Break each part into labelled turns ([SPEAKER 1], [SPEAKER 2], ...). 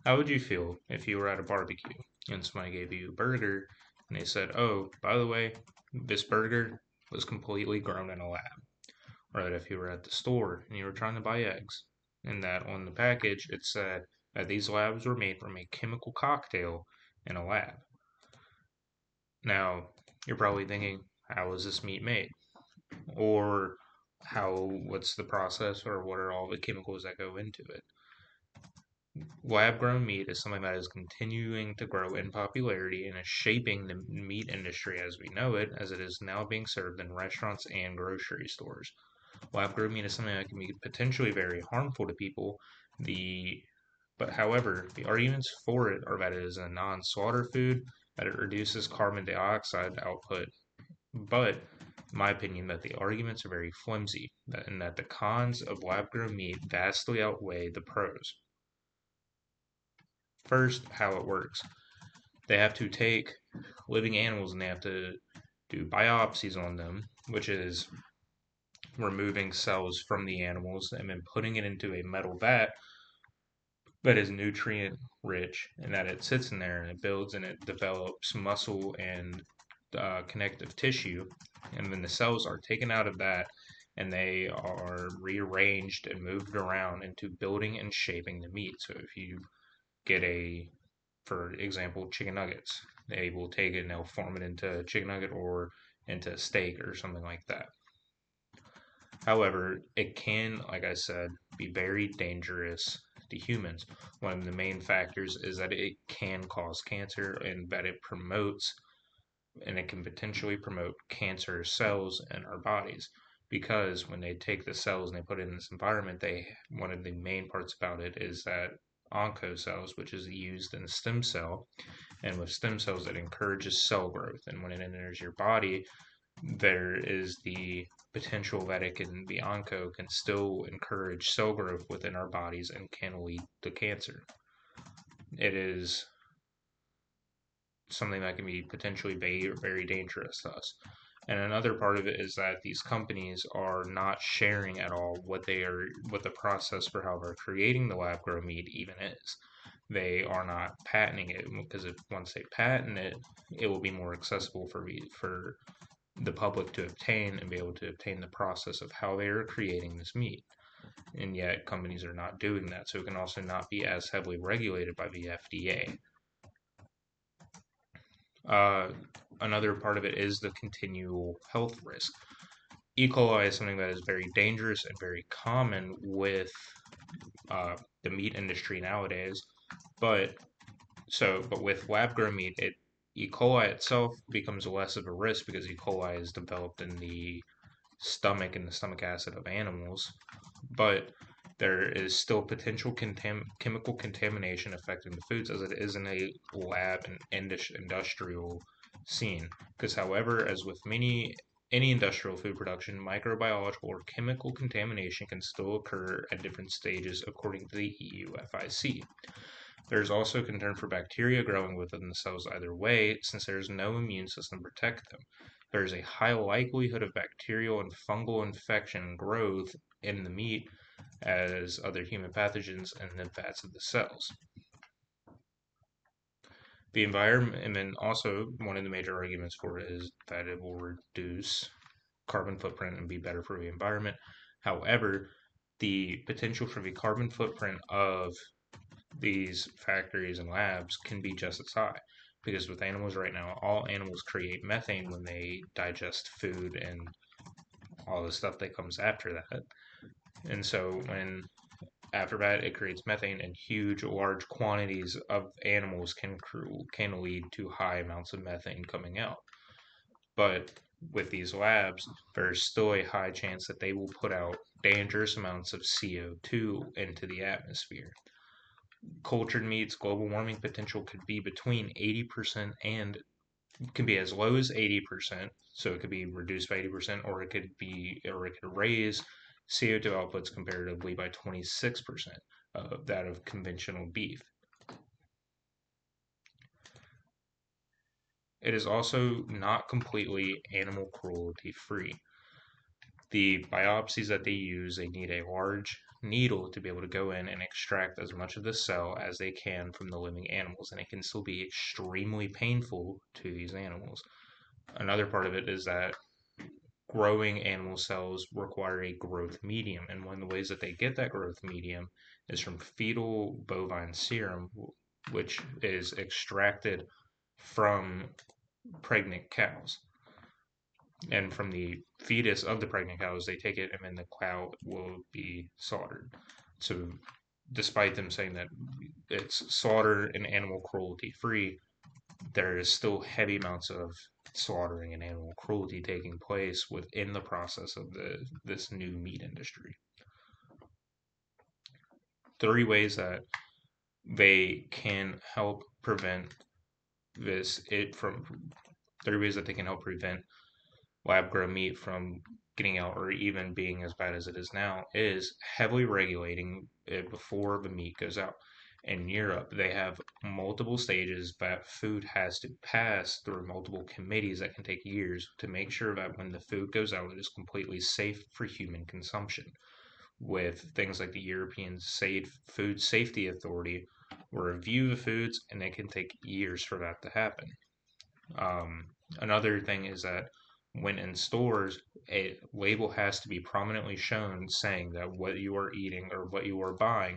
[SPEAKER 1] How would you feel if you were at a barbecue and somebody gave you a burger and they said, "Oh, by the way, this burger was completely grown in a lab"? Or that if you were at the store and you were trying to buy eggs, and that on the package it said that these labs were made from a chemical cocktail in a lab. Now, you're probably thinking, how is this meat made? Or what's the process, or what are all the chemicals that go into it? Lab grown meat is something that is continuing to grow in popularity and is shaping the meat industry as we know it, as it is now being served in restaurants and grocery stores. Lab grown meat is something that can be potentially very harmful to people. The however, the arguments for it are that it is a non-slaughter food, that it reduces carbon dioxide output. But in my opinion, that the arguments are very flimsy, and that the cons of lab grown meat vastly outweigh the pros. First, how it works. They have to take living animals and they have to do biopsies on them, which is removing cells from the animals and then putting it into a metal vat that is nutrient rich, and that it sits in there and it builds and it develops muscle and connective tissue. And then the cells are taken out of that and they are rearranged and moved around into building and shaping the meat. So if you get for example, chicken nuggets, they will take it and they'll form it into a chicken nugget or into a steak or something like that. However, it can, like I said, be very dangerous to humans. One of the main factors is that it can cause cancer and that it can potentially promote cancer cells in our bodies. Because when they take the cells and they put it in this environment, one of the main parts about it is that oncocells, which is used in a stem cell, and with stem cells, it encourages cell growth. And when it enters your body, there is the potential that the onco can still encourage cell growth within our bodies and can lead to cancer. It is something that can be potentially very, very dangerous to us. And another part of it is that these companies are not sharing at all what the process for how they're creating the lab grown meat even is. They are not patenting it because once they patent it, it will be more accessible for the public to obtain and be able to obtain the process of how they are creating this meat. And yet, companies are not doing that, so it can also not be as heavily regulated by the FDA. Uh, Another part of it is the continual health risk. E. coli is something that is very dangerous and very common with the meat industry nowadays. But with lab grown meat, E. coli itself becomes less of a risk because E. coli is developed in the stomach and the stomach acid of animals. But there is still potential chemical contamination affecting the foods as it is in a lab and industrial scene. Because, however, as with any industrial food production, microbiological or chemical contamination can still occur at different stages according to the EUFIC. There is also concern for bacteria growing within the cells either way, since there is no immune system to protect them. There is a high likelihood of bacterial and fungal infection growth in the meat as other human pathogens in the fats of the cells. The environment, and then also one of the major arguments for it is that it will reduce carbon footprint and be better for the environment. However, the potential for the carbon footprint of these factories and labs can be just as high. Because with animals right now, all animals create methane when they digest food and all the stuff that comes after that. And so when after that it creates methane and large quantities of animals can lead to high amounts of methane coming out. But with these labs, there's still a high chance that they will put out dangerous amounts of CO2 into the atmosphere. Cultured meats, global warming potential could be between 80% and can be as low as 80%, so it could be reduced by 80%, or it could raise CO2 outputs comparatively by 26% of that of conventional beef. It is also not completely animal cruelty free. The biopsies that they use, they need a large needle to be able to go in and extract as much of the cell as they can from the living animals, and it can still be extremely painful to these animals. Another part of it is that growing animal cells require a growth medium, and one of the ways that they get that growth medium is from fetal bovine serum, which is extracted from pregnant cows. And from the fetus of the pregnant cows, they take it and then the cow will be slaughtered. So, despite them saying that it's slaughter and animal cruelty free, there is still heavy amounts of slaughtering and animal cruelty taking place within the process of this new meat industry. 3 ways that they can help prevent this it from 3 ways that they can help prevent lab grown meat from getting out or even being as bad as it is now is heavily regulating it before the meat goes out. In Europe, they have multiple stages that food has to pass through multiple committees that can take years to make sure that when the food goes out, it is completely safe for human consumption. With things like the European Food Safety Authority, will review the foods, and it can take years for that to happen. Another thing is that when in stores, a label has to be prominently shown saying that what you are eating or what you are buying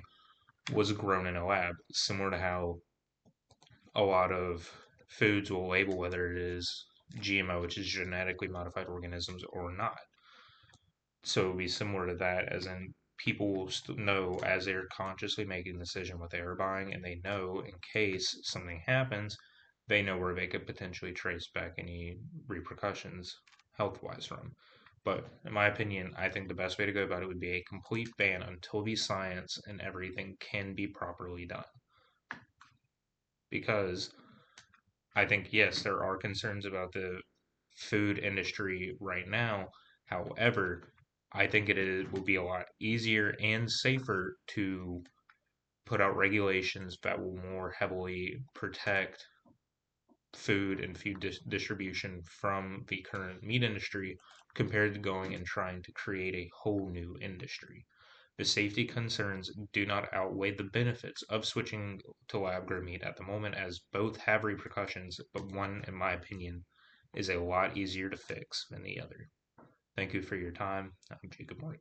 [SPEAKER 1] was grown in a lab, similar to how a lot of foods will label whether it is GMO, which is genetically modified organisms, or not. So it would be similar to that, as in people will know as they're consciously making the decision what they are buying, and they know in case something happens, they know where they could potentially trace back any repercussions health wise from. But in my opinion, I think the best way to go about it would be a complete ban until the science and everything can be properly done. Because I think, yes, there are concerns about the food industry right now. However, I think will be a lot easier and safer to put out regulations that will more heavily protect food and food distribution from the current meat industry compared to going and trying to create a whole new industry. The safety concerns do not outweigh the benefits of switching to lab grown meat at the moment, as both have repercussions, but one, in my opinion, is a lot easier to fix than the other. Thank you for your time. I'm Jacob Morgan.